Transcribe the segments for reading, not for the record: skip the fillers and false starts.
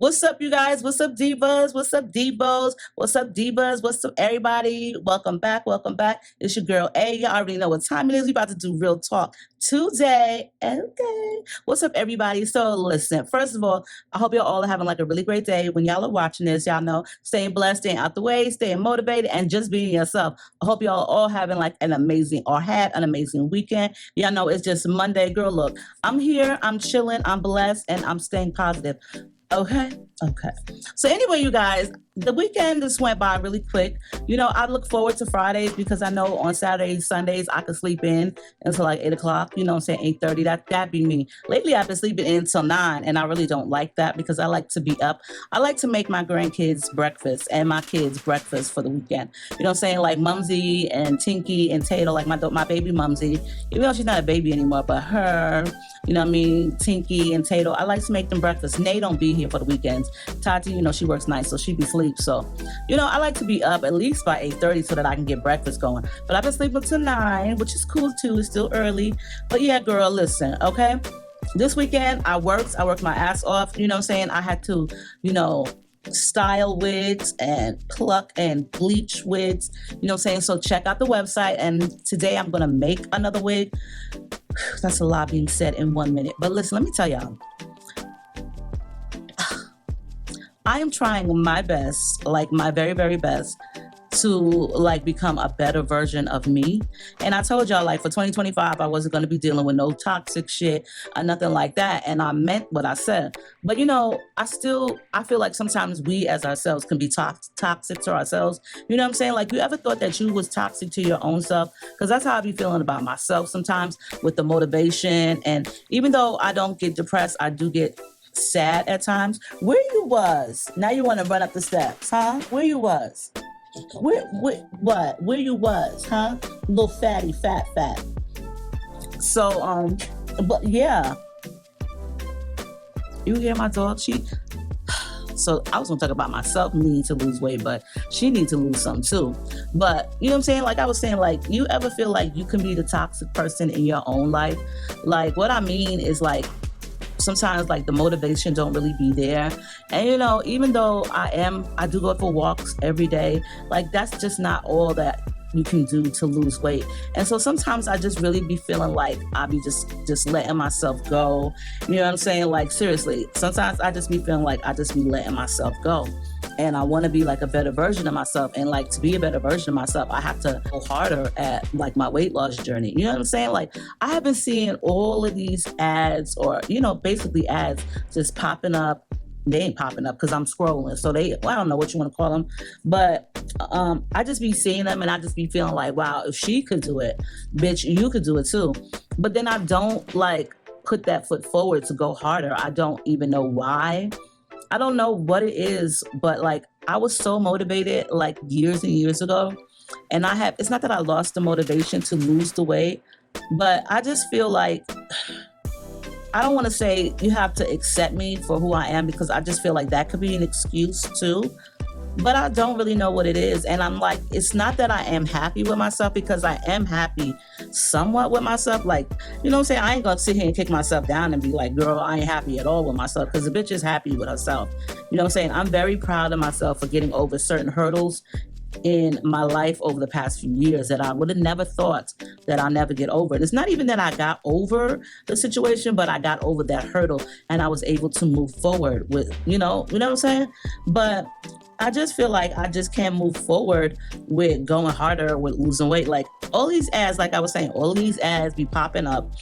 What's up, you guys? What's up, divas? What's up, divos? What's up, divas? What's up, everybody? Welcome back. Welcome back. It's your girl A. You already know what time it is. We about to do real talk today. Okay. What's up, everybody? So listen, first of all, I hope y'all all are having like a really great day. When y'all are watching this, y'all know staying blessed, staying out the way, staying motivated, and just being yourself. I hope y'all are all having like an amazing or had an amazing weekend. Y'all know it's just Monday. Girl, look, I'm here, I'm chilling, I'm blessed, and I'm staying positive. Okay. Okay. So anyway, you guys, the weekend just went by really quick. You know, I look forward to Fridays because I know on Saturdays, Sundays, I can sleep in until like 8 o'clock, you know what I'm saying, 8:30. That be me. Lately, I've been sleeping in till 9, and I really don't like that because I like to be up. I like to make my grandkids breakfast and my kids breakfast for the weekend. You know what I'm saying? Like Mumsy and Tinky and Tato, like my baby Mumsy, even though she's not a baby anymore, but her, you know what I mean, Tinky and Tato, I like to make them breakfast. Nay don't be here for the weekends. Tati, you know, she works nights, so she be asleep. So, you know, I like to be up at least by 8:30 so that I can get breakfast going. But I've been sleeping till 9, which is cool too. It's still early. But yeah, girl, listen, okay? This weekend, I worked my ass off. You know what I'm saying? I had to, you know, style wigs and pluck and bleach wigs. You know what I'm saying? So check out the website. And today I'm going to make another wig. That's a lot being said in 1 minute. But listen, let me tell y'all. I am trying my best, like my very, very best, to like become a better version of me. And I told y'all, like, for 2025, I wasn't going to be dealing with no toxic shit or nothing like that. And I meant what I said. But, you know, I feel like sometimes we as ourselves can be toxic to ourselves. You know what I'm saying? Like, you ever thought that you was toxic to your own self? Because that's how I be feeling about myself sometimes with the motivation. And even though I don't get depressed, I do get sad at times. Where you was? Now you want to run up the steps, huh? Where you was? Where you was, huh? Little fatty, fat. So, but yeah. You hear my dog? So I was gonna talk about myself needing to lose weight, but she needs to lose some too. But you know what I'm saying? Like I was saying, like, you ever feel like you can be the toxic person in your own life? Like what I mean is like, sometimes like the motivation don't really be there. And you know, even though I do go for walks every day, like that's just not all that you can do to lose weight. And so sometimes I just really be feeling like I be just letting myself go. You know what I'm saying? Like seriously, sometimes I just be feeling like I just be letting myself go. And I want to be like a better version of myself. And like to be a better version of myself, I have to go harder at like my weight loss journey. You know what I'm saying? Like I have been seeing all of these ads or, you know, basically ads just popping up. They ain't popping up because I'm scrolling. So I don't know what you want to call them. But I just be seeing them and I just be feeling like, wow, if she could do it, bitch, you could do it too. But then I don't like put that foot forward to go harder. I don't even know why. I don't know what it is, but like I was so motivated like years and years ago. And it's not that I lost the motivation to lose the weight, but I just feel like, I don't want to say you have to accept me for who I am because I just feel like that could be an excuse too. But I don't really know what it is. And I'm like, it's not that I am happy with myself because I am happy somewhat with myself. Like, you know what I'm saying? I ain't gonna sit here and kick myself down and be like, girl, I ain't happy at all with myself because the bitch is happy with herself. You know what I'm saying? I'm very proud of myself for getting over certain hurdles in my life over the past few years that I would have never thought that I'll never get over. And it's not even that I got over the situation, but I got over that hurdle and I was able to move forward with, you know what I'm saying? But I just feel like I just can't move forward with going harder with losing weight. Like all these ads, like I was saying, all these ads be popping up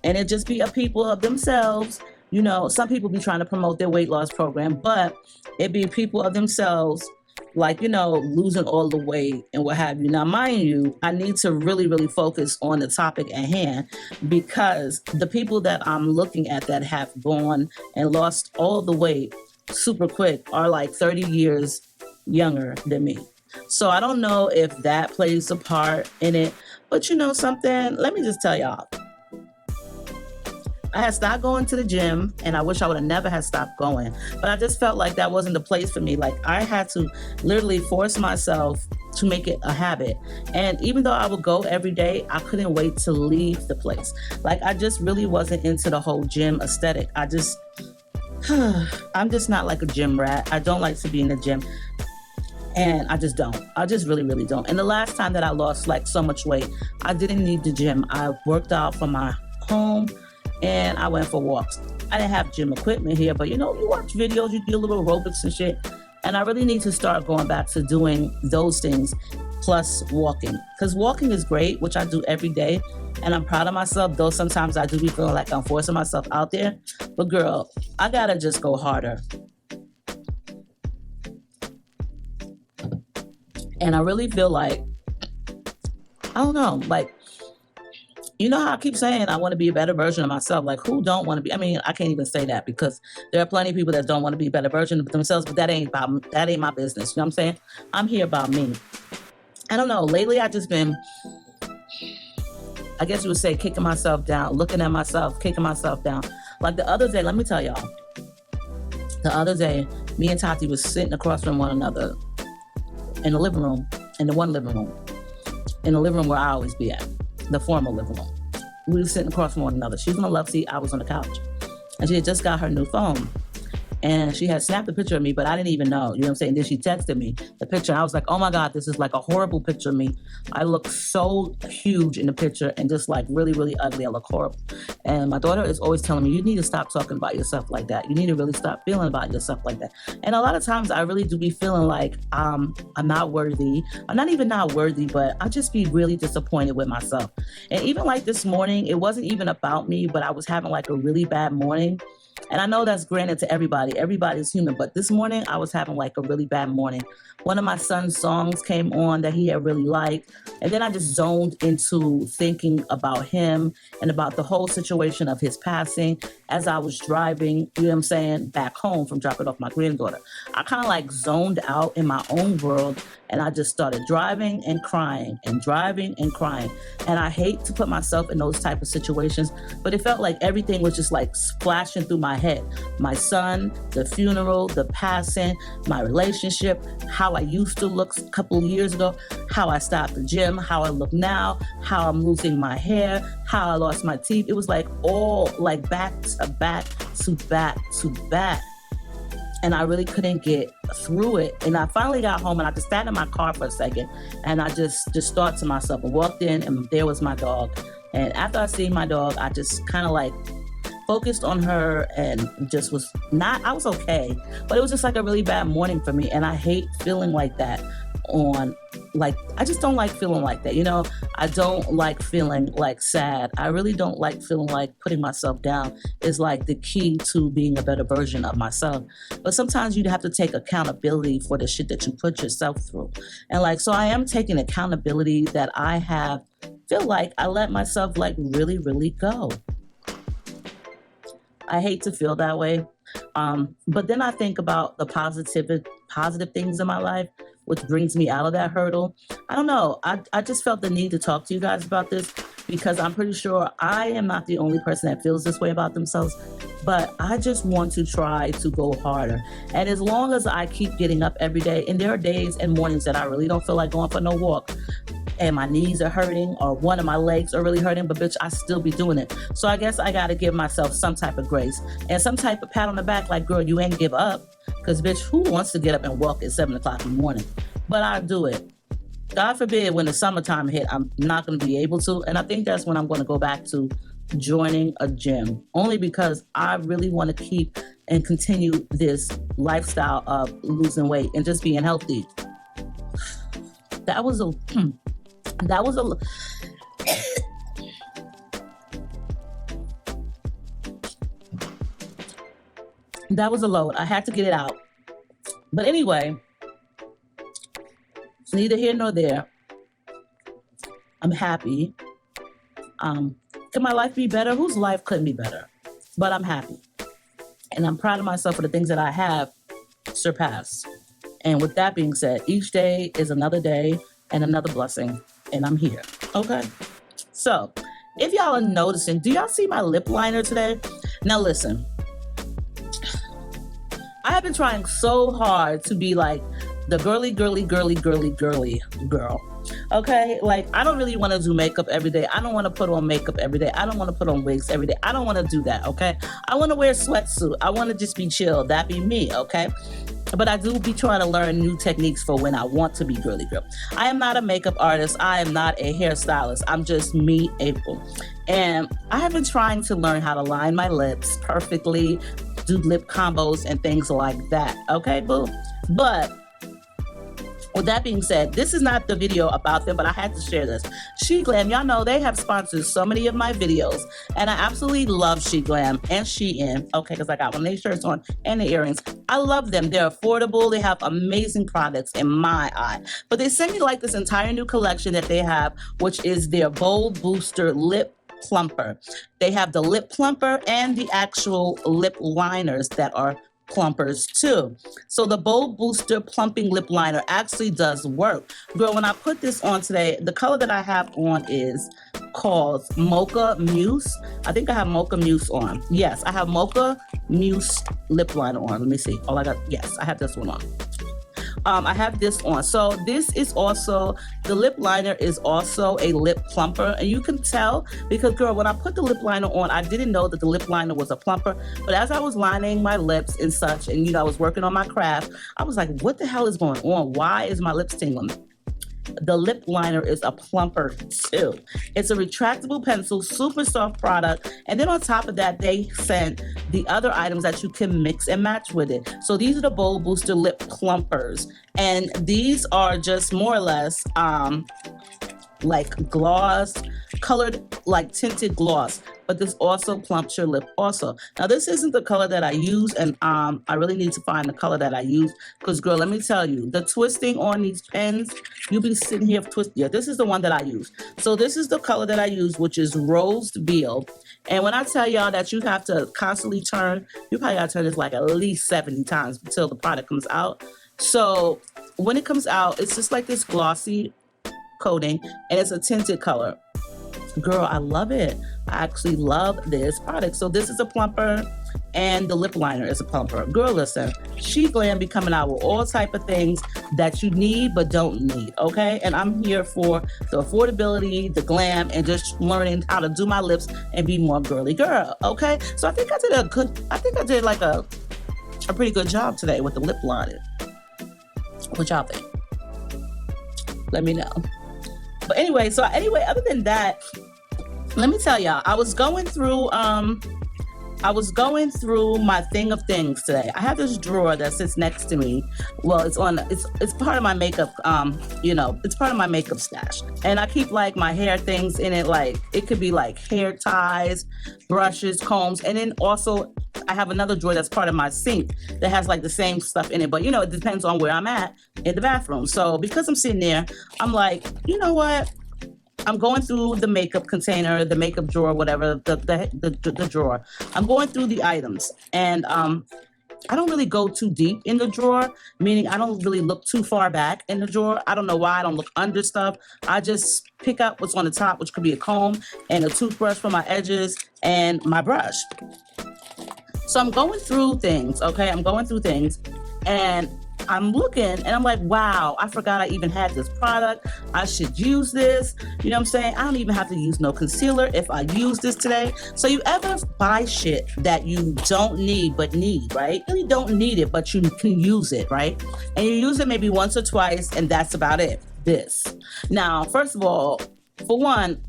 and it just be a people of themselves. You know, some people be trying to promote their weight loss program, but it be people of themselves, like, you know, losing all the weight and what have you. Now, mind you, I need to really, really focus on the topic at hand because the people that I'm looking at that have gone and lost all the weight super quick are like 30 years younger than me. So I don't know if that plays a part in it, but you know something, let me just tell y'all. I had stopped going to the gym and I wish I would have never had stopped going, but I just felt like that wasn't the place for me. Like I had to literally force myself to make it a habit. And even though I would go every day, I couldn't wait to leave the place. Like I just really wasn't into the whole gym aesthetic. I'm just not like a gym rat. I don't like to be in the gym. And I just don't. I just really, really don't. And the last time that I lost like so much weight, I didn't need the gym. I worked out from my home and I went for walks. I didn't have gym equipment here, but you know, you watch videos, you do a little aerobics and shit. And I really need to start going back to doing those things plus walking. Because walking is great, which I do every day. And I'm proud of myself, though sometimes I do be feeling like I'm forcing myself out there. But girl, I gotta just go harder. And I really feel like, I don't know, like, you know how I keep saying I want to be a better version of myself. Like, who don't want to be? I mean, I can't even say that because there are plenty of people that don't want to be a better version of themselves, but that ain't my business. You know what I'm saying? I'm here about me. I don't know. Lately, I just been, I guess you would say, kicking myself down, looking at myself, kicking myself down. Like the other day, let me tell y'all. The other day, me and Tati was sitting across from one another in the living room, in the living room where I always be at, the formal living room. We were sitting across from one another. She was on the love seat, I was on the couch. And she had just got her new phone. And she had snapped a picture of me, but I didn't even know, you know what I'm saying? Then she texted me the picture. I was like, oh my God, this is like a horrible picture of me. I look so huge in the picture and just like really, really ugly. I look horrible. And my daughter is always telling me, you need to stop talking about yourself like that. You need to really stop feeling about yourself like that. And a lot of times I really do be feeling like I'm not worthy. I'm not even not worthy, but I just be really disappointed with myself. And even like this morning, it wasn't even about me, but I was having like a really bad morning. And I know that's granted to everybody. Everybody's human. But this morning, I was having like a really bad morning. One of my son's songs came on that he had really liked. And then I just zoned into thinking about him and about the whole situation of his passing as I was driving, you know what I'm saying, back home from dropping off my granddaughter. I kind of like zoned out in my own world. And I just started driving and crying and driving and crying. And I hate to put myself in those type of situations, but it felt like everything was just like splashing through my head. My son, the funeral, the passing, my relationship, how I used to look a couple of years ago, how I stopped the gym, how I look now, how I'm losing my hair, how I lost my teeth. It was like all like back to back to back to back. And I really couldn't get through it. And I finally got home and I just sat in my car for a second and I just thought to myself, I walked in and there was my dog. And after I seen my dog, I just kind of like focused on her and just was not, I was okay, but it was just like a really bad morning for me. And I hate feeling like that I just don't like feeling like that. You know, I don't like feeling like sad. I really don't like feeling like putting myself down is like the key to being a better version of myself. But sometimes you have to take accountability for the shit that you put yourself through. And like, so I am taking accountability that I feel like I let myself like really, really go. I hate to feel that way. But then I think about the positive things in my life, which brings me out of that hurdle. I don't know. I just felt the need to talk to you guys about this because I'm pretty sure I am not the only person that feels this way about themselves, but I just want to try to go harder. And as long as I keep getting up every day, and there are days and mornings that I really don't feel like going for no walk, and my knees are hurting or one of my legs are really hurting, but bitch, I still be doing it. So I guess I gotta give myself some type of grace and some type of pat on the back like, girl, you ain't give up. Because bitch, who wants to get up and walk at 7 o'clock in the morning? But I do it. God forbid when the summertime hit, I'm not gonna be able to. And I think that's when I'm gonna go back to joining a gym, only because I really wanna keep and continue this lifestyle of losing weight and just being healthy. That was a load. I had to get it out. But anyway, neither here nor there. I'm happy. Can my life be better? Whose life couldn't be better? But I'm happy. And I'm proud of myself for the things that I have surpassed. And with that being said, each day is another day and another blessing. And I'm here. Okay. So if y'all are noticing, do y'all see my lip liner today? Now listen, I have been trying so hard to be like the girly girl. Okay, like I don't really want to do makeup every day. I don't want to put on makeup every day. I don't want to put on wigs every day. I don't want to do that. Okay, I want to wear a sweatsuit. I want to just be chill. That be me. Okay. But I do be trying to learn new techniques for when I want to be girly girl. I am not a makeup artist. I am not a hairstylist. I'm just me, April. And I have been trying to learn how to line my lips perfectly, do lip combos and things like that. Okay, boo? But with that being said, this is not the video about them, but I had to share this. SheGlam, y'all know they have sponsored so many of my videos, and I absolutely love SheGlam and Shein, okay, because I got one of their shirts on and the earrings. I love them. They're affordable. They have amazing products in my eye. But they sent me like this entire new collection that they have, which is their Bold Booster Lip Plumper. They have the lip plumper and the actual lip liners that are plumpers too. So the Bold Booster Plumping Lip Liner actually does work. Girl, when I put this on today, the color that I have on is called Mocha Mousse. I think I have Mocha Mousse on. Yes, I have Mocha Mousse lip liner on. Let me see. Oh, yes, I have this one on. I have this on. So this is also, the lip liner is also a lip plumper. And you can tell because, girl, when I put the lip liner on, I didn't know that the lip liner was a plumper. But as I was lining my lips and such, and, I was working on my craft, I was like, what the hell is going on? Why is my lips tingling? The lip liner is a plumper too. It's a retractable pencil, super soft product. And then on top of that, they sent the other items that you can mix and match with it. So these are the Bold Booster Lip Plumpers. And these are just more or less like gloss, colored, like tinted gloss, but this also plumps your lip also. Now this isn't the color that I use, and I really need to find the color that I use, because girl, let me tell you, the twisting on these pens, you'll be sitting here twisting. Yeah, this is the one that I use. So this is the color that I use, which is Rose Veal. And when I tell y'all that you have to constantly turn, you probably gotta turn this like at least 70 times until the product comes out. So when it comes out, it's just like this glossy coating, and it's a tinted color. Girl, I love it. I actually love this product. So this is a plumper, and the lip liner is a plumper. Girl, listen, SheGlam be coming out with all type of things that you need but don't need, okay? And I'm here for the affordability, the glam, and just learning how to do my lips and be more girly girl, okay? So I think I did like a pretty good job today with the lip liner. What y'all think? Let me know. But anyway, other than that, let me tell y'all, I was going through my thing of things today. I have this drawer that sits next to me. Well, it's part of my makeup, it's part of my makeup stash. And I keep like my hair things in it, like it could be like hair ties, brushes, combs, and then also I have another drawer that's part of my sink that has like the same stuff in it. But it depends on where I'm at in the bathroom. So because I'm sitting there, I'm like, you know what? I'm going through the makeup container, the makeup drawer, whatever, the drawer. I'm going through the items, and I don't really go too deep in the drawer, meaning I don't really look too far back in the drawer. I don't know why I don't look under stuff. I just pick up what's on the top, which could be a comb and a toothbrush for my edges and my brush. So I'm going through things, okay? I'm going through things, and I'm looking and I'm like, wow, I forgot I even had this product. I should use this. You know what I'm saying? I don't even have to use no concealer if I use this today. So you ever buy shit that you don't need but need, right? You really don't need it, but you can use it, right? And you use it maybe once or twice, and that's about it. This. Now, first of all, for one,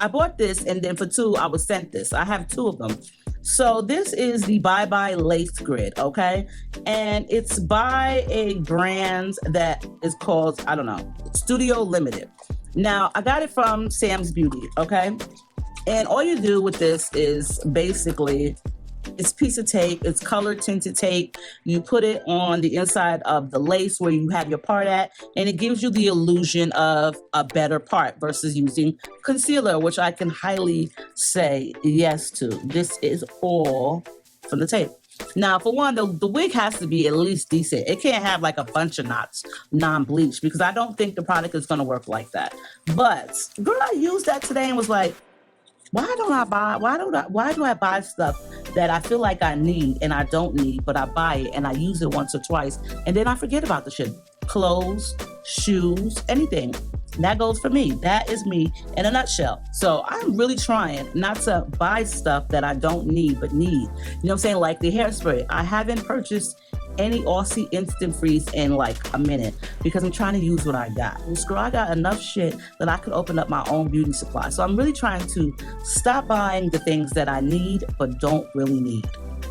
I bought this, and then for two, I was sent this. I have two of them. So this is the Bye Bye Lace Grid, okay? And it's by a brand that is called, I don't know, Studio Limited. Now, I got it from Sam's Beauty, okay? And all you do with this is basically, it's a piece of tape, it's color tinted tape. You put it on the inside of the lace where you have your part at, and it gives you the illusion of a better part versus using concealer, which I can highly say yes to. This is all from the tape. Now, for one, the wig has to be at least decent. It can't have like a bunch of knots, non-bleach, because I don't think the product is going to work like that. But girl, I used that today and was like, why do I buy stuff that I feel like I need and I don't need, but I buy it and I use it once or twice, and then I forget about the shit? Clothes, shoes, anything. That goes for me. That is me in a nutshell. So I'm really trying not to buy stuff that I don't need but need. You know what I'm saying? Like the hairspray. I haven't purchased any Aussie Instant Freeze in like a minute because I'm trying to use what I got. Girl, I got enough shit that I could open up my own beauty supply. So I'm really trying to stop buying the things that I need but don't really need.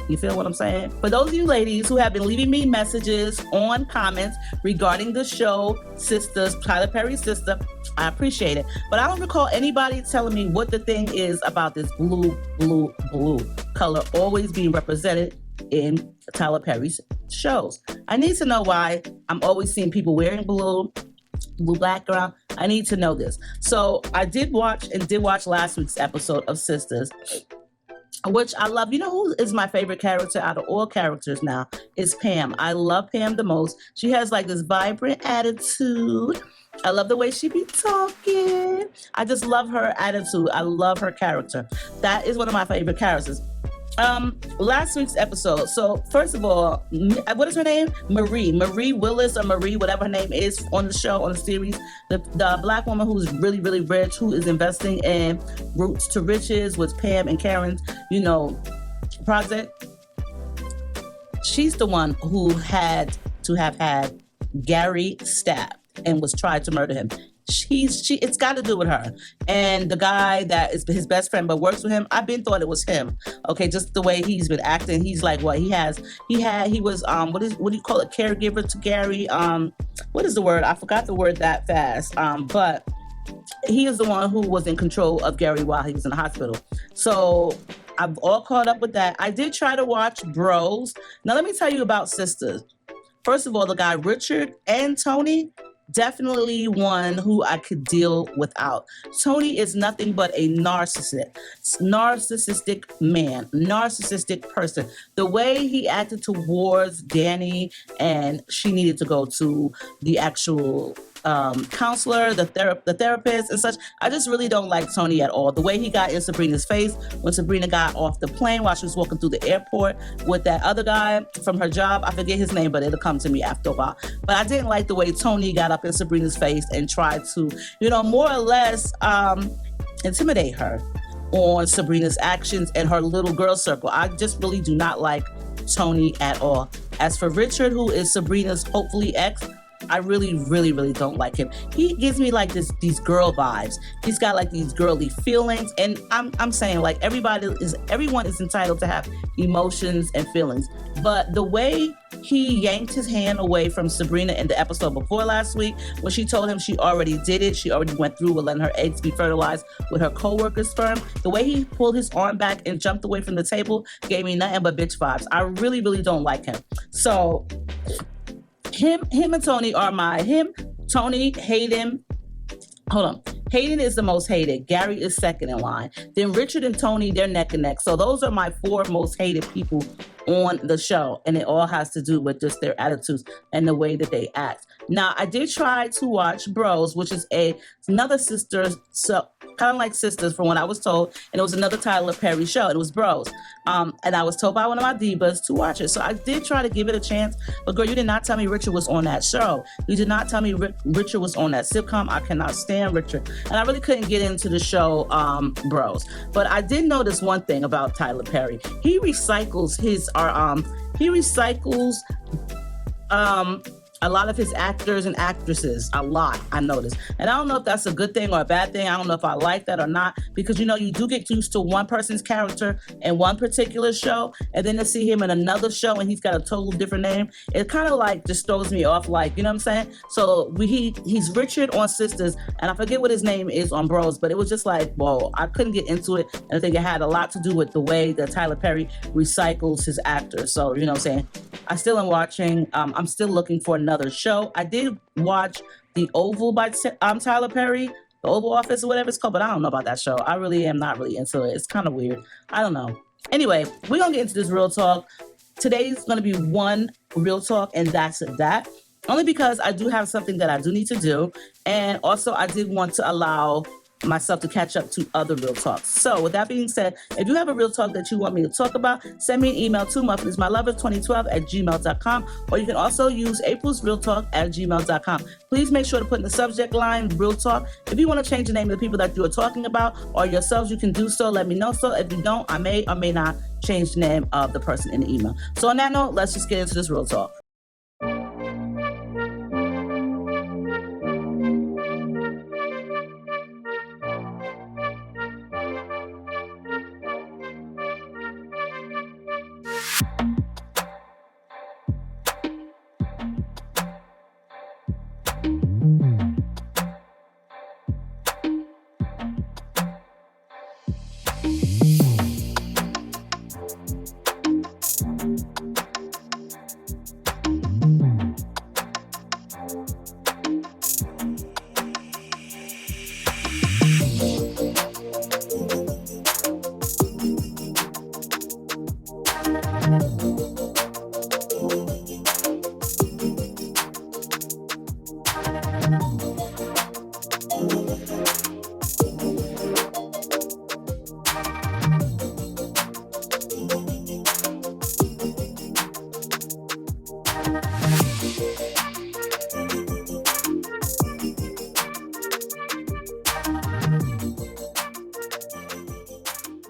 You feel what I'm saying? For those of you ladies who have been leaving me messages on comments regarding the show Sisters, Tyler Perry's sister, I appreciate it. But I don't recall anybody telling me what the thing is about this blue color always being represented in Tyler Perry's shows. I need to know why I'm always seeing people wearing blue background. I need to know this. So I did watch last week's episode of Sisters, which I love. You know who is my favorite character out of all characters now? Is Pam. I love Pam the most. She has like this vibrant attitude. I love the way she be talking. I just love her attitude. I love her character. That is one of my favorite characters. Last week's episode. So first of all, what is her name? Marie Willis, or Marie, whatever her name is on the show, on the series. The black woman who's really, really rich, who is investing in Roots to Riches with Pam and Karen's, project. She's the one who had to have had Gary stabbed and was tried to murder him. It's got to do with her. And the guy that is his best friend but works with him, I've been thought it was him. Okay, just the way he's been acting. He's like what he was what do you call it, caregiver to Gary. What is the word? I forgot the word that fast. But he is the one who was in control of Gary while he was in the hospital. So I'm all caught up with that. I did try to watch Bros. Now let me tell you about Sisters. First of all, the guy Richard and Tony, definitely one who I could deal without. Tony is nothing but a narcissistic man, narcissistic person. The way he acted towards Danny, and she needed to go to the actual counselor, the therapist and such. I just really don't like Tony at all. The way he got in Sabrina's face when Sabrina got off the plane while she was walking through the airport with that other guy from her job. I forget his name, but it'll come to me after a while. But I didn't like the way Tony got up in Sabrina's face and tried to, more or less intimidate her on Sabrina's actions and her little girl circle. I just really do not like Tony at all. As for Richard, who is Sabrina's hopefully ex, I really, really, really don't like him. He gives me like these girl vibes. He's got like these girly feelings, and I'm saying like everyone is entitled to have emotions and feelings. But the way he yanked his hand away from Sabrina in the episode before last week, when she told him she already did it, she already went through with letting her eggs be fertilized with her co-worker's sperm, the way he pulled his arm back and jumped away from the table gave me nothing but bitch vibes. I really, really don't like him. So him and Tony are Tony, Hayden. Hold on. Hayden is the most hated. Gary is second in line. Then Richard and Tony, they're neck and neck. So those are my four most hated people on the show. And it all has to do with just their attitudes and the way that they act. Now, I did try to watch Bros, which is another Sisters, so kind of like Sisters from what I was told. And it was another Tyler Perry show. It was Bros. And I was told by one of my divas to watch it. So I did try to give it a chance. But girl, you did not tell me Richard was on that show. You did not tell me Richard was on that sitcom. I cannot stand Richard. And I really couldn't get into the show Bros. But I did notice one thing about Tyler Perry. He recycles a lot of his actors and actresses, a lot, I noticed. And I don't know if that's a good thing or a bad thing. I don't know if I like that or not, because you do get used to one person's character in one particular show, and then to see him in another show and he's got a total different name, it kind of like just throws me off, like, you know what I'm saying? So he's Richard on Sisters, and I forget what his name is on Bros, but it was just like, whoa, I couldn't get into it. And I think it had a lot to do with the way that Tyler Perry recycles his actors. So, you know what I'm saying? I still am watching. I'm still looking for another show. I did watch The Oval by Tyler Perry, The Oval Office or whatever it's called, but I don't know about that show. I really am not really into it. It's kind of weird. I don't know. Anyway, we're going to get into this real talk. Today's going to be one real talk, and that's that. Only because I do have something that I do need to do. And also I did want to allow myself to catch up to other real talks. So with that being said, if you have a real talk that you want me to talk about, send me an email to muffinismylovers2012@gmail.com, or you can also use aprilsrealtalk@gmail.com. Please make sure to put in the subject line real talk. If you want to change the name of the people that you are talking about or yourselves, you can do so. Let me know. So if you don't, I may or may not change the name of the person in the email. So on that note, let's just get into this real talk.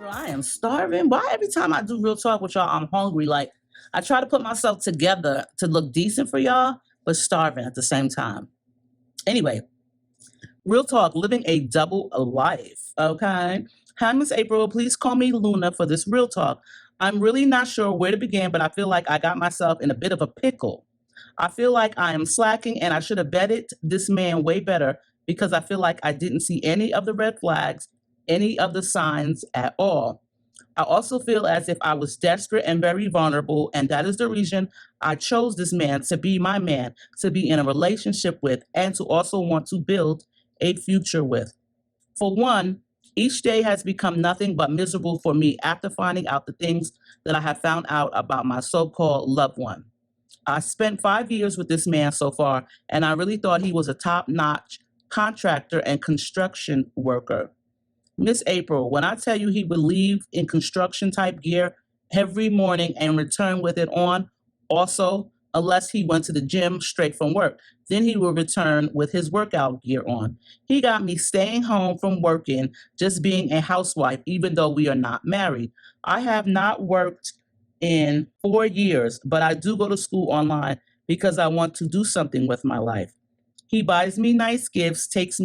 I am starving. Why every time I do real talk with y'all, I'm hungry? Like, I try to put myself together to look decent for y'all, but starving at the same time. Anyway, real talk, living a double life, okay? Hi, Miss April. Please call me Luna for this real talk. I'm really not sure where to begin, but I feel like I got myself in a bit of a pickle. I feel like I am slacking and I should have vetted this man way better because I feel like I didn't see any of the red flags, any of the signs at all. I also feel as if I was desperate and very vulnerable, and that is the reason I chose this man to be my man, to be in a relationship with, and to also want to build a future with. For one, each day has become nothing but miserable for me after finding out the things that I have found out about my so-called loved one. I spent 5 years with this man so far, and I really thought he was a top-notch contractor and construction worker. Miss April, when I tell you he would leave in construction type gear every morning and return with it on, also, unless he went to the gym straight from work, then he would return with his workout gear on. He got me staying home from working, just being a housewife, even though we are not married. I have not worked in 4 years, but I do go to school online because I want to do something with my life. He buys me nice gifts, takes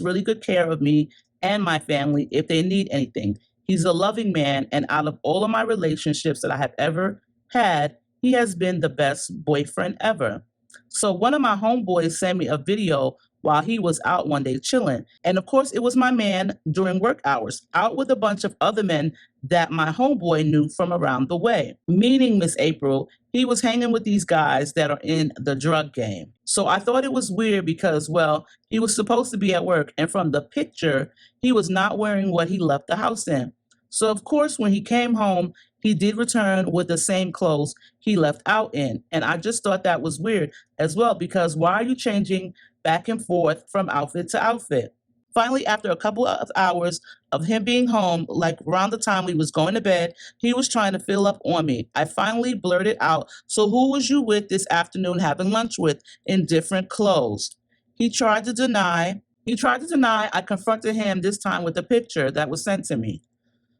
really good care of me and my family if they need anything. He's a loving man, and out of all of my relationships that I have ever had, he has been the best boyfriend ever. So one of my homeboys sent me a video while he was out one day chilling. And of course, it was my man during work hours, out with a bunch of other men that my homeboy knew from around the way. Meaning, Miss April, he was hanging with these guys that are in the drug game. So I thought it was weird because, well, he was supposed to be at work, and from the picture, he was not wearing what he left the house in. So of course, when he came home, he did return with the same clothes he left out in. And I just thought that was weird as well, because why are you changing back and forth from outfit to outfit? Finally, after a couple of hours of him being home, like around the time we was going to bed, he was trying to fill up on me. I finally blurted out, "So who was you with this afternoon having lunch with in different clothes?" He tried to deny. I confronted him this time with a picture that was sent to me.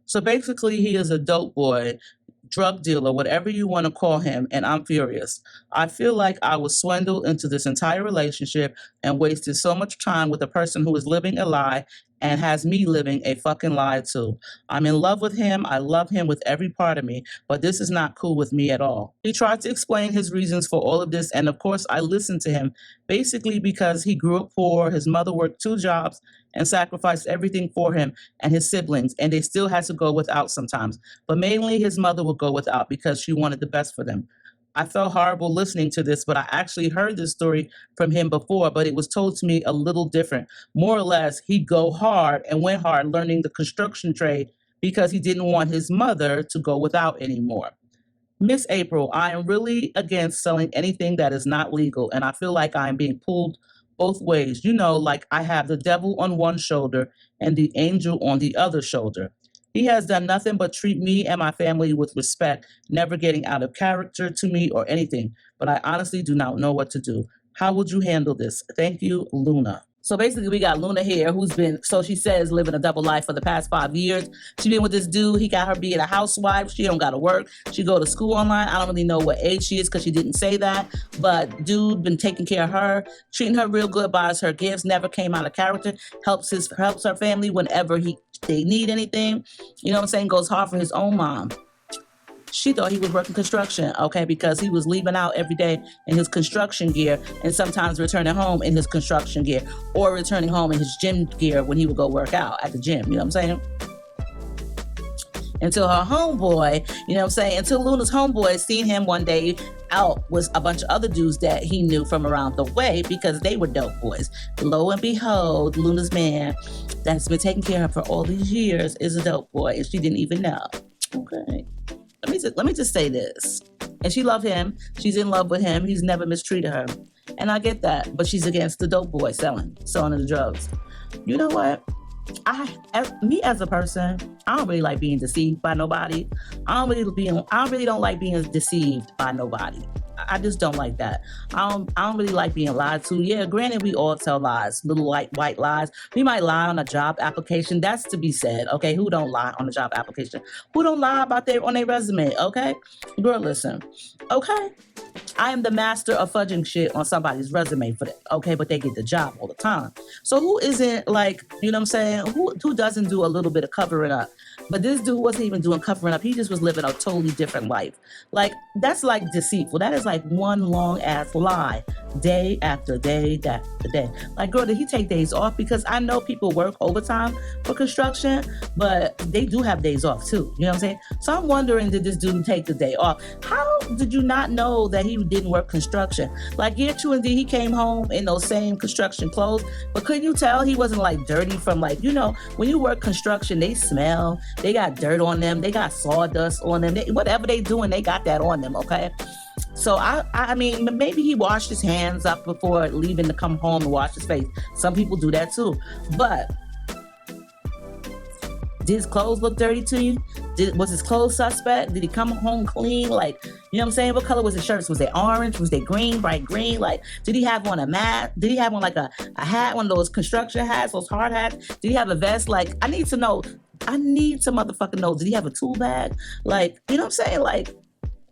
So basically, he is a dope boy, drug dealer, whatever you want to call him, and I'm furious. I feel like I was swindled into this entire relationship and wasted so much time with a person who is living a lie and has me living a fucking lie too. I'm in love with him. I love him with every part of me, but this is not cool with me at all. He tried to explain his reasons for all of this, and of course, I listened to him, basically because he grew up poor, his mother worked 2 jobs and sacrificed everything for him and his siblings, and they still had to go without sometimes. But mainly his mother would go without because she wanted the best for them. I felt horrible listening to this, but I actually heard this story from him before, but it was told to me a little different. More or less, he'd go hard and went hard learning the construction trade because he didn't want his mother to go without anymore. Miss April, I am really against selling anything that is not legal, and I feel like I am being pulled both ways. You know, like I have the devil on one shoulder and the angel on the other shoulder. He has done nothing but treat me and my family with respect, never getting out of character to me or anything. But I honestly do not know what to do. How would you handle this? Thank you, Luna. So basically, we got Luna here, who's been, so she says, living a double life for the past 5 years. She been with this dude. He got her being a housewife. She don't got to work. She go to school online. I don't really know what age she is because she didn't say that. But dude been taking care of her, treating her real good, buys her gifts, never came out of character, helps her family whenever they need anything. You know what I'm saying? Goes hard for his own mom. She thought he was working construction, okay, because he was leaving out every day in his construction gear and sometimes returning home in his construction gear or returning home in his gym gear when he would go work out at the gym, you know what I'm saying? Until her homeboy, you know what I'm saying, until Luna's homeboy seen him one day out with a bunch of other dudes that he knew from around the way because they were dope boys. Lo and behold, Luna's man that's been taking care of her for all these years is a dope boy and she didn't even know, okay? Let me just say this. And she loved him. She's in love with him. He's never mistreated her. And I get that. But she's against the dope boy selling the drugs. You know what? Me as a person, I don't really like being deceived by nobody. I really don't like being deceived by nobody. I just don't like that. I don't really like being lied to. Yeah, granted, we all tell lies, little white lies. We might lie on a job application. That's to be said, okay? Who don't lie on a job application? Who don't lie on their resume, okay? Girl, listen, okay? I am the master of fudging shit on somebody's resume for that, okay? But they get the job all the time. So who isn't like, you know what I'm saying? Who doesn't do a little bit of covering up? But this dude wasn't even doing covering up. He just was living a totally different life. Like, that's like deceitful. That is like one long ass lie, day after day after day. Like, girl, did he take days off? Because I know people work overtime for construction, but they do have days off too. You know what I'm saying? So I'm wondering, did this dude take the day off? How did you not know that he didn't work construction? Like, yeah, true indeed, he came home in those same construction clothes, but couldn't you tell he wasn't like dirty from, like, you know, when you work construction, they smell, they got dirt on them, they got sawdust on them, whatever they doing, they got that on them, okay? So I mean, maybe he washed his hands up before leaving to come home and wash his face. Some people do that too. But did his clothes look dirty to you? Was his clothes suspect? Did he come home clean? Like, you know what I'm saying? What color was his shirts? Was they orange? Was they green, bright green? Like, did he have on a mat? Did he have on like a hat, one of those construction hats, those hard hats? Did he have a vest? Like, I need to know. I need to motherfucking know. Did he have a tool bag? Like, you know what I'm saying? Like,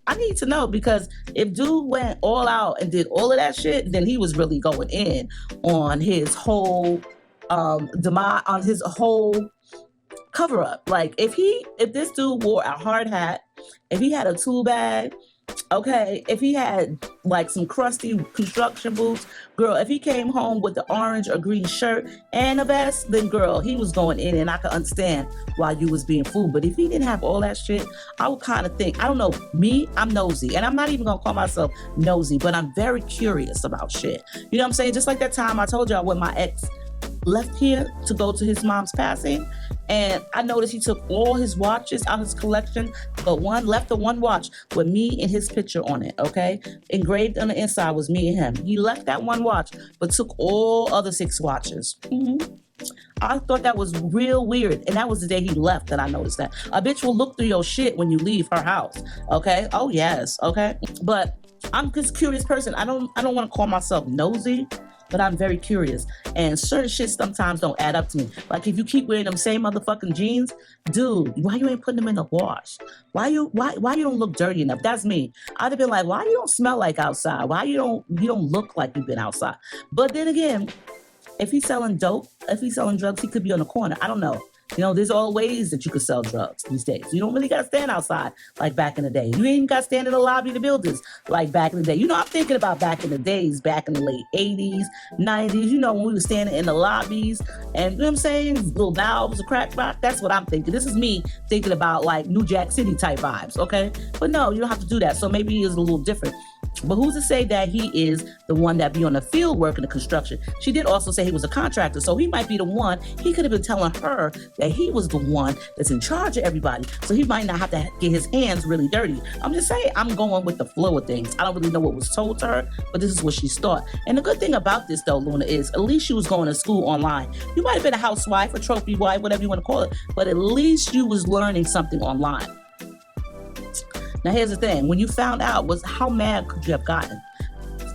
I need to know, because if dude went all out and did all of that shit, then he was really going in on his whole on his whole cover up. Like, if this dude wore a hard hat, if he had a tool bag, okay, if he had like some crusty construction boots, girl, if he came home with the orange or green shirt and a vest, then girl, he was going in, and I could understand why you was being fooled. But if he didn't have all that shit, I would kind of think, I don't know, me, I'm nosy, and I'm not even gonna call myself nosy, but I'm very curious about shit. You know what I'm saying? Just like that time I told y'all when my ex left here to go to his mom's passing, and I noticed he took all his watches out of his collection, but left the one watch with me and his picture on it, okay? Engraved on the inside was me and him. He left that one watch, but took all other 6 watches. I thought that was real weird, and that was the day he left that I noticed that. A bitch will look through your shit when you leave her house, okay? Oh yes, okay? But I'm just a curious person. I don't want to call myself nosy, but I'm very curious, and certain shit sometimes don't add up to me. Like, if you keep wearing them same motherfucking jeans, dude, why you ain't putting them in the wash? Why you don't look dirty enough? That's me. I'd have been like, why you don't smell like outside? Why you don't look like you've been outside? But then again, if he's selling dope, if he's selling drugs, he could be on the corner. I don't know. You know, there's all ways that you could sell drugs these days. You don't really got to stand outside like back in the day. You ain't even got to stand in the lobby of the buildings like back in the day. You know, I'm thinking about back in the days, back in the late 80s, 90s, you know, when we were standing in the lobbies and, you know what I'm saying, little valves, a crack rock. That's what I'm thinking. This is me thinking about like New Jack City type vibes, okay? But no, you don't have to do that. So maybe it's a little different. But who's to say that he is the one that be on the field working the construction? She did also say he was a contractor, so he might be the one. He could have been telling her that he was the one that's in charge of everybody, so he might not have to get his hands really dirty. I'm just saying, I'm going with the flow of things. I don't really know what was told to her, but this is what she thought. And the good thing about this, though, Luna, is at least she was going to school online. You might have been a housewife, a trophy wife, whatever you want to call it, but at least you was learning something online. Now, here's the thing. When you found out, how mad could you have gotten?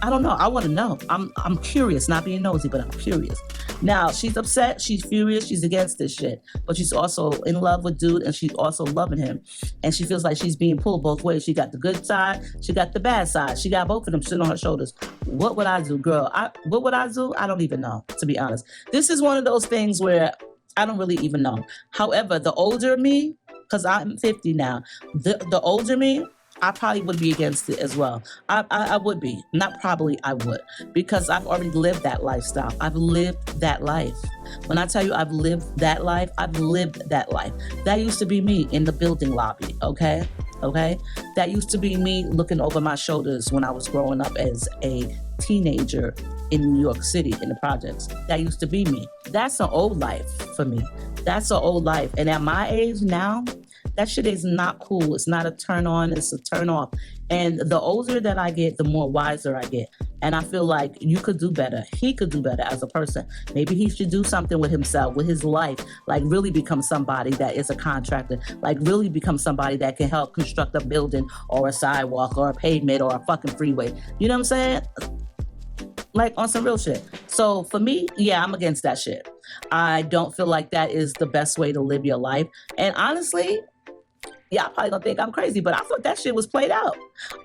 I don't know. I want to know. I'm curious, not being nosy, but I'm curious. Now, she's upset. She's furious. She's against this shit. But she's also in love with dude, and she's also loving him. And she feels like she's being pulled both ways. She got the good side. She got the bad side. She got both of them sitting on her shoulders. What would I do, girl? What would I do? I don't even know, to be honest. This is one of those things where I don't really even know. However, the older me, because I'm 50 now, the older me, I probably would be against it as well. I would be. Not probably, I would. Because I've already lived that lifestyle. I've lived that life. When I tell you I've lived that life, I've lived that life. That used to be me in the building lobby, okay? That used to be me looking over my shoulders when I was growing up as a teenager in New York City in the projects. That used to be me. That's an old life for me. That's an old life. And at my age now, that shit is not cool. It's not a turn on, it's a turn off. And the older that I get, the more wiser I get. And I feel like you could do better. He could do better as a person. Maybe he should do something with himself, with his life, like really become somebody that is a contractor, like really become somebody that can help construct a building or a sidewalk or a pavement or a fucking freeway. You know what I'm saying? Like on some real shit. So for me, yeah, I'm against that shit. I don't feel like that is the best way to live your life. And honestly, y'all probably gonna think I'm crazy, but I thought that shit was played out.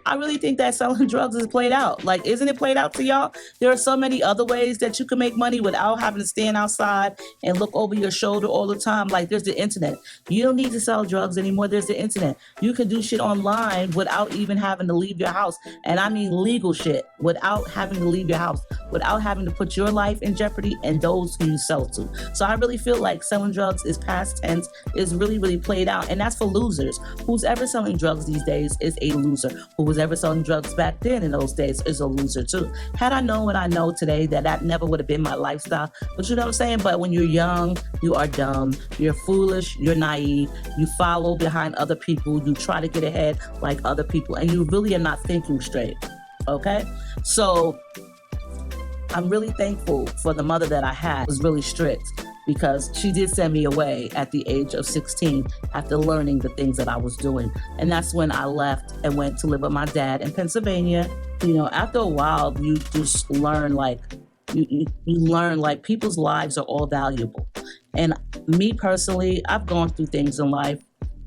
I really think that selling drugs is played out. Like, isn't it played out to y'all? There are so many other ways that you can make money without having to stand outside and look over your shoulder all the time. Like, there's the internet. You don't need to sell drugs anymore. There's the internet. You can do shit online without even having to leave your house. And I mean legal shit, without having to leave your house, without having to put your life in jeopardy and those who you sell to. So I really feel like selling drugs is past tense, is really, really played out. And that's for losers. Who's ever selling drugs these days is a loser. Who was ever selling drugs back then in those days is a loser too. Had I known what I know today, that never would have been my lifestyle. But you know what I'm saying? But when you're young, you are dumb, you're foolish, you're naive, you follow behind other people, you try to get ahead like other people, and you really are not thinking straight, okay? So I'm really thankful for the mother that I had. It was really strict, because she did send me away at the age of 16 after learning the things that I was doing. And that's when I left and went to live with my dad in Pennsylvania. You know, after a while, you just learn you learn like people's lives are all valuable. And me personally, I've gone through things in life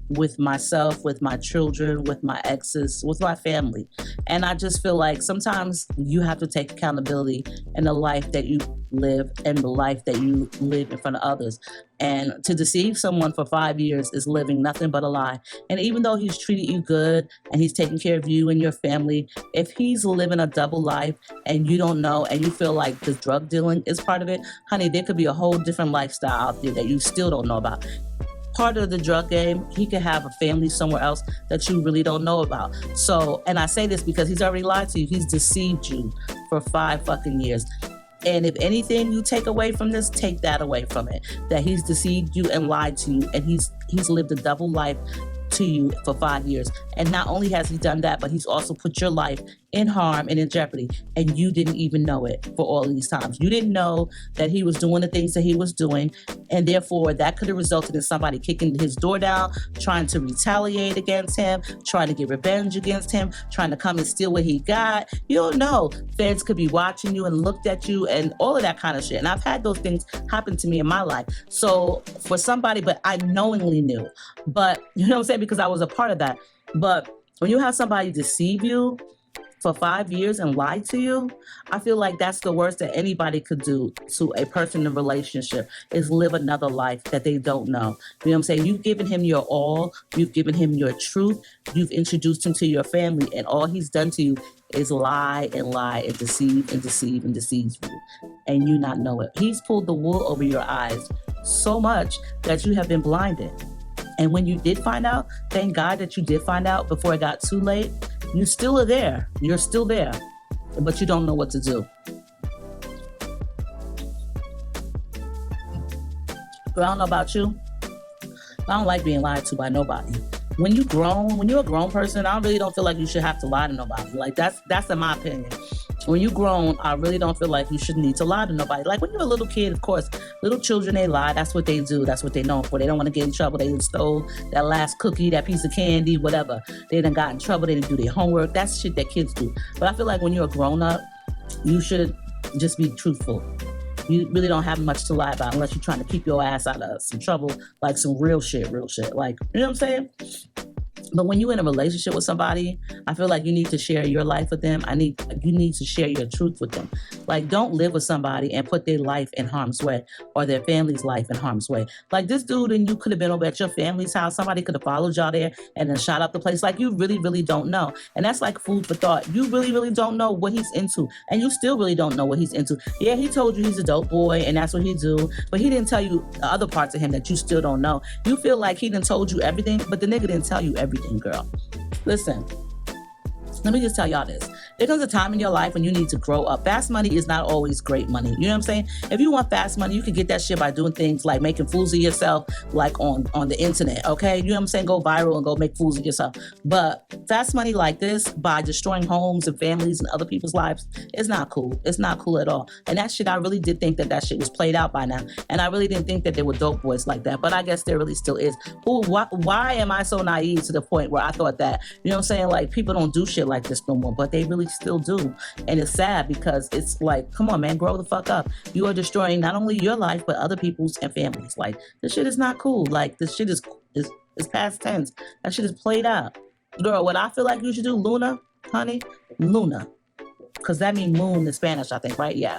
with myself, with my children, with my exes, with my family. And I just feel like sometimes you have to take accountability in the life that you live and the life that you live in front of others. And to deceive someone for 5 years is living nothing but a lie. And even though he's treated you good and he's taking care of you and your family, if he's living a double life and you don't know and you feel like the drug dealing is part of it, honey, there could be a whole different lifestyle out there that you still don't know about. Part of the drug game, he could have a family somewhere else that you really don't know about. So, and I say this because he's already lied to you. He's deceived you for 5 fucking years. And if anything you take away from this, take that away from it. That he's deceived you and lied to you, and he's lived a double life to you for 5 years. And not only has he done that, but he's also put your life in harm and in jeopardy, and you didn't even know it for all these times. You didn't know that he was doing the things that he was doing, and therefore that could have resulted in somebody kicking his door down, trying to retaliate against him, trying to get revenge against him, trying to come and steal what he got. You don't know. Feds could be watching you and looked at you and all of that kind of shit. And I've had those things happen to me in my life. So for somebody, but I knowingly knew. But you know what I'm saying? Because I was a part of that. But when you have somebody deceive you for 5 years and lie to you, I feel like that's the worst that anybody could do to a person in a relationship, is live another life that they don't know. You know what I'm saying? You've given him your all, you've given him your truth, you've introduced him to your family, and all he's done to you is lie and lie and deceive and deceive and deceive you, and you not know it. He's pulled the wool over your eyes so much that you have been blinded. And when you did find out, thank God that you did find out before it got too late, You still are there. You're still there, but you don't know what to do. But I don't know about you. I don't like being lied to by nobody. When you're a grown person, I really don't feel like you should have to lie to nobody. Like that's in my opinion. When you're grown, I really don't feel like you should need to lie to nobody. Like when you're a little kid, of course, little children, they lie. That's what they do. That's what they know for. They don't want to get in trouble. They done stole that last cookie, that piece of candy, whatever. They done got in trouble. They didn't do their homework. That's shit that kids do. But I feel like when you're a grown up, you should just be truthful. You really don't have much to lie about unless you're trying to keep your ass out of some trouble, like some real shit. Like, you know what I'm saying? But when you're in a relationship with somebody, I feel like you need to share your life with them. You need to share your truth with them. Like, don't live with somebody and put their life in harm's way or their family's life in harm's way. Like this dude, and you could have been over at your family's house. Somebody could have followed y'all there and then shot up the place. Like, you really, really don't know. And that's like food for thought. You really, really don't know what he's into. And you still really don't know what he's into. Yeah, he told you he's a dope boy and that's what he do. But he didn't tell you the other parts of him that you still don't know. You feel like he done told you everything, but the nigga didn't tell you everything, girl. Listen, let me just tell y'all this. There comes a time in your life when you need to grow up. Fast money is not always great money. You know what I'm saying? If you want fast money, you can get that shit by doing things like making fools of yourself, like on the internet, okay? You know what I'm saying? Go viral and go make fools of yourself. But fast money like this, by destroying homes and families and other people's lives, it's not cool. It's not cool at all. And that shit, I really did think that shit was played out by now. And I really didn't think that there were dope boys like that. But I guess there really still is. Why am I so naive to the point where I thought that, you know what I'm saying? Like, people don't do shit like this no more, but they really still do. And it's sad because it's like, come on, man, grow the fuck up. You are destroying not only your life, but other people's and families. Like, this shit is not cool. Like, this shit is past tense. That shit is played out. Girl, what I feel like you should do, Luna, honey, Luna. Because that means moon in Spanish, I think, right? Yeah.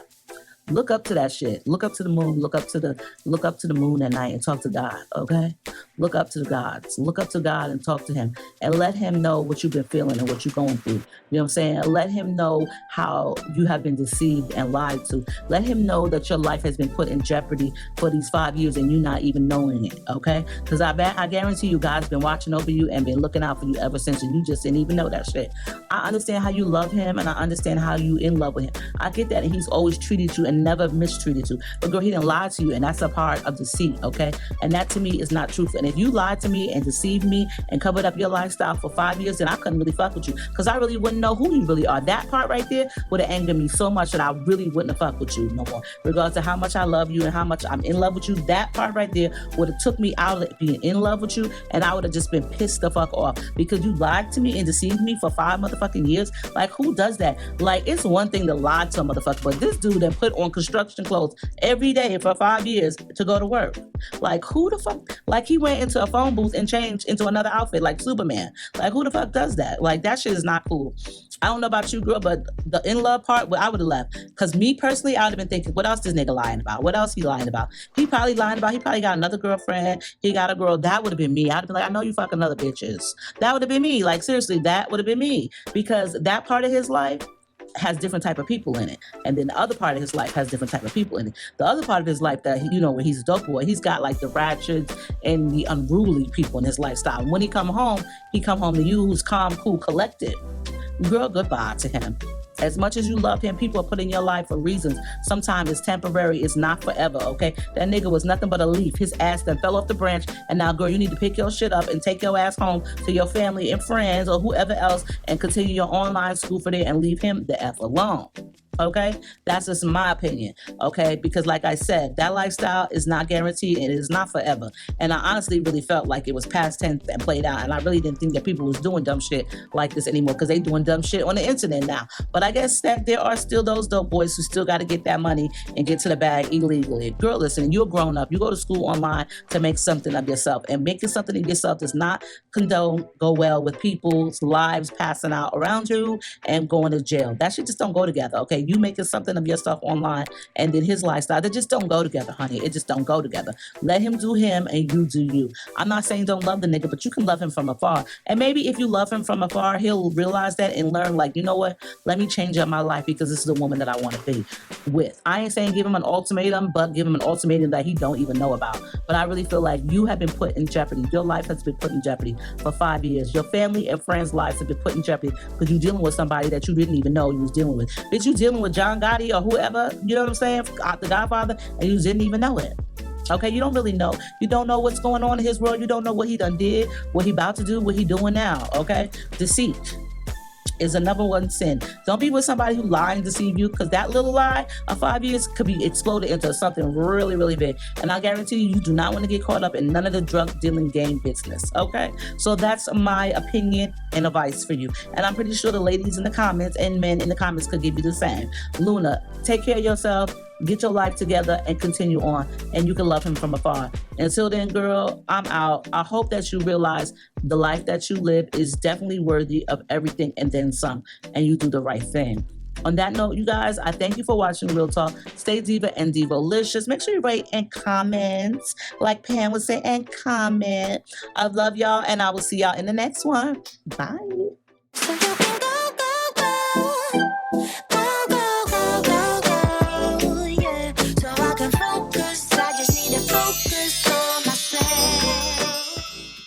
Look up to that shit. Look up to the moon. Look up to the moon at night and talk to God, okay? Look up to the gods. Look up to God and talk to him and let him know what you've been feeling and what you're going through. You know what I'm saying? Let him know how you have been deceived and lied to. Let him know that your life has been put in jeopardy for these 5 years and you not even knowing it, okay? Because I guarantee you God's been watching over you and been looking out for you ever since, and you just didn't even know that shit. I understand how you love him and I understand how you in love with him. I get that, and he's always treated you and never mistreated you. But girl, he didn't lie to you, and that's a part of deceit, okay? And that to me is not truthful. And if you lied to me and deceived me and covered up your lifestyle for 5 years, then I couldn't really fuck with you because I really wouldn't know who you really are. That part right there would have angered me so much that I really wouldn't have fucked with you no more. Regardless of how much I love you and how much I'm in love with you, that part right there would have took me out of being in love with you, and I would have just been pissed the fuck off because you lied to me and deceived me for 5 motherfucking years. Like, who does that? Like, it's one thing to lie to a motherfucker, but this dude that put on construction clothes every day for 5 years to go to work. Like, who the fuck? Like, he went into a phone booth and changed into another outfit like Superman. Like, who the fuck does that? Like, that shit is not cool. I don't know about you, girl, but the in-love part, well, I would have left. Because me personally, I would have been thinking, what else this nigga lying about? What else he lying about? He probably got another girlfriend. He got a girl. That would have been me. I'd have been like, I know you fucking other bitches. That would have been me. Like, seriously, that would have been me. Because that part of his life has different type of people in it, and then the other part of his life has different type of people in it. The other part of his life that when he's a dope boy, he's got like the ratchets and the unruly people in his lifestyle. When he come home to you who's calm, cool, collected. Girl, goodbye to him. As much as you love him, people are put in your life for reasons. Sometimes it's temporary, it's not forever, okay? That nigga was nothing but a leaf. His ass then fell off the branch, and now, girl, you need to pick your shit up and take your ass home to your family and friends or whoever else and continue your online school for there and leave him the F alone. Okay, that's just my opinion. Okay, because like I said, that lifestyle is not guaranteed and it is not forever. And I honestly really felt like it was past tense and played out. And I really didn't think that people was doing dumb shit like this anymore because they doing dumb shit on the internet now. But I guess that there are still those dope boys who still got to get that money and get to the bag illegally. Girl, listen, you're grown up. You go to school online to make something of yourself, and making something of yourself does not go well with people's lives passing out around you and going to jail. That shit just don't go together. Okay. and you making something of yourself online, and then his lifestyle, they just don't go together, honey. It just don't go together. Let him do him and you do you. I'm not saying don't love the nigga, but you can love him from afar. And maybe if you love him from afar, he'll realize that and learn, like, you know what? Let me change up my life because this is the woman that I want to be with. I ain't saying give him an ultimatum, but give him an ultimatum that he don't even know about. But I really feel like you have been put in jeopardy. Your life has been put in jeopardy for 5 years. Your family and friends' lives have been put in jeopardy because you're dealing with somebody that you didn't even know you was dealing with. Bitch, you dealing with John Gotti or whoever, you know what I'm saying? The Godfather, and you didn't even know it. Okay, you don't really know. You don't know what's going on in his world. You don't know what he done did, what he about to do, what he doing now, okay? Deceit is another one sin. Don't be with somebody who lie and deceive you, because that little lie of 5 years could be exploded into something really, really big. And I guarantee you, you do not want to get caught up in none of the drug dealing game business, okay? So that's my opinion and advice for you. And I'm pretty sure the ladies in the comments and men in the comments could give you the same. Luna, take care of yourself. Get your life together and continue on, and you can love him from afar. Until then, girl, I'm out. I hope that you realize the life that you live is definitely worthy of everything and then some, and you do the right thing. On that note, you guys, I thank you for watching Real Talk. Stay diva and divalicious. Make sure you rate and comment, like Pam would say, and comment. I love y'all, and I will see y'all in the next one. Bye.